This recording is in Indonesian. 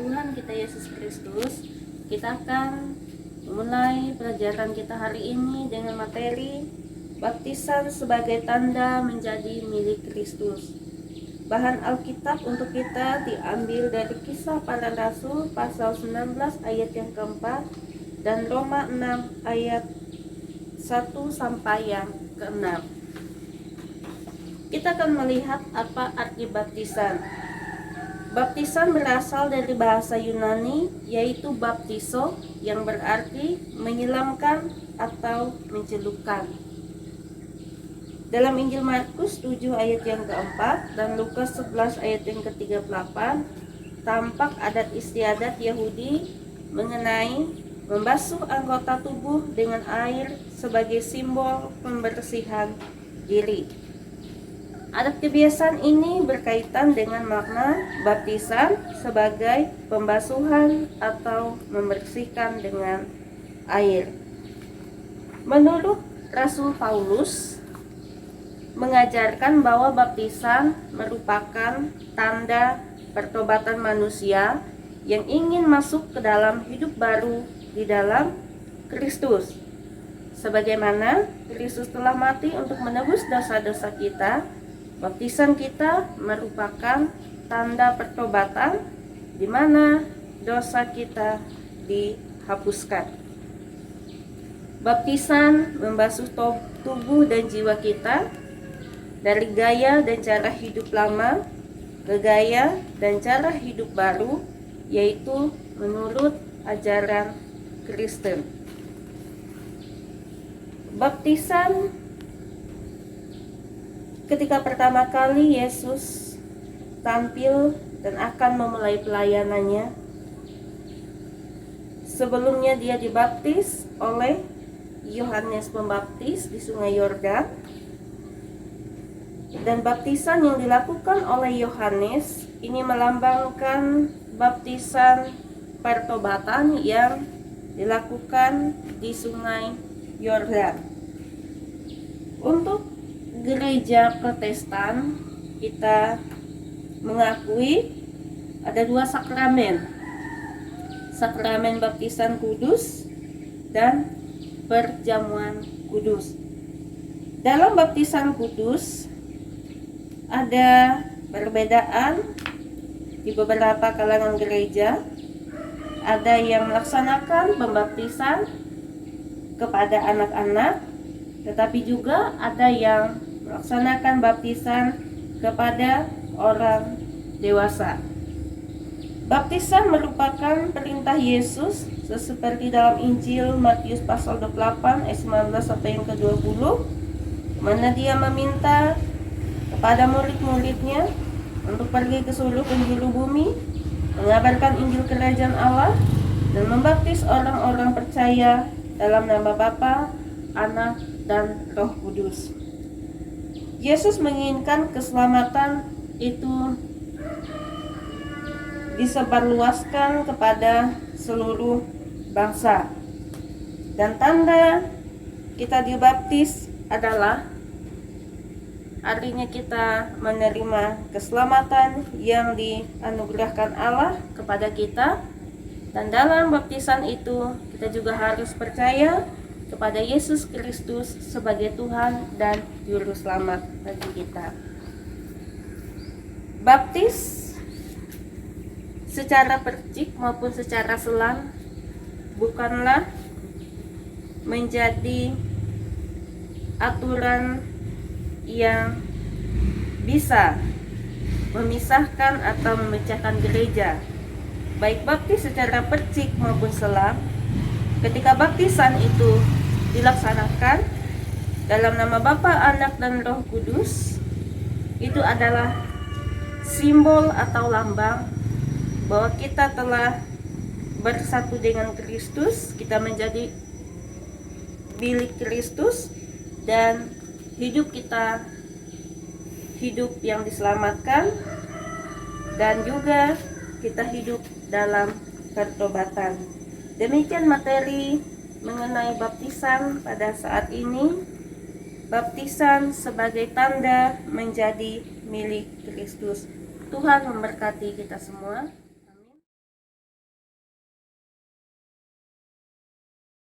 Tuhan kita Yesus Kristus, kita akan memulai pelajaran kita hari ini dengan materi baptisan sebagai tanda menjadi milik Kristus. Bahan Alkitab untuk kita diambil dari Kisah Para Rasul pasal 19 ayat yang keempat dan Roma 6 ayat 1 sampai yang ke-6. Kita akan melihat apa arti baptisan. Baptisan berasal dari bahasa Yunani yaitu baptiso yang berarti menyelamkan atau mencelupkan. Dalam Injil Markus 7 ayat yang keempat dan Lukas 11 ayat yang ke-38 tampak adat istiadat Yahudi mengenai membasuh anggota tubuh dengan air sebagai simbol pembersihan diri. Adat kebiasaan ini berkaitan dengan makna baptisan sebagai pembasuhan atau membersihkan dengan air. Menurut Rasul Paulus mengajarkan bahwa baptisan merupakan tanda pertobatan manusia yang ingin masuk ke dalam hidup baru di dalam Kristus. Sebagaimana Kristus telah mati untuk menebus dosa-dosa kita, baptisan kita merupakan tanda pertobatan di mana dosa kita dihapuskan. Baptisan membasuh tubuh dan jiwa kita dari gaya dan cara hidup lama ke gaya dan cara hidup baru, yaitu menurut ajaran Kristen. Baptisan ketika pertama kali Yesus tampil dan akan memulai pelayanannya. Sebelumnya dia dibaptis oleh Yohanes Pembaptis di Sungai Yordan. Dan baptisan yang dilakukan oleh Yohanes ini melambangkan baptisan pertobatan yang dilakukan di Sungai Yordan. Untuk gereja Protestan, kita mengakui ada dua sakramen. Sakramen baptisan kudus dan perjamuan kudus. Dalam baptisan kudus ada perbedaan di beberapa kalangan gereja. Ada yang melaksanakan pembaptisan kepada anak-anak, tetapi juga ada yang melaksanakan baptisan kepada orang dewasa. Baptisan merupakan perintah Yesus seperti dalam Injil Matius pasal 28 ayat 19 sampai yang ke-20, mana dia meminta kepada murid-muridnya untuk pergi ke seluruh penjuru bumi, mengabarkan Injil Kerajaan Allah, dan membaptis orang-orang percaya dalam nama Bapa, Anak, dan Roh Kudus. Yesus menginginkan keselamatan itu disebarluaskan kepada seluruh bangsa. Dan tanda kita dibaptis adalah artinya kita menerima keselamatan yang dianugerahkan Allah kepada kita. Dan dalam baptisan itu kita juga harus percaya kepada Yesus Kristus sebagai Tuhan dan Juru Selamat bagi kita. Baptis secara percik maupun secara selang bukanlah menjadi aturan yang bisa memisahkan atau memecahkan gereja, baik baptis secara percik maupun selang. Ketika baptisan itu dilaksanakan dalam nama Bapa, Anak, dan Roh Kudus, itu adalah simbol atau lambang bahwa kita telah bersatu dengan Kristus, kita menjadi milik Kristus, dan hidup kita hidup yang diselamatkan, dan juga kita hidup dalam pertobatan. Demikian materi mengenai baptisan pada saat ini. Baptisan sebagai tanda menjadi milik Kristus. Tuhan memberkati kita semua.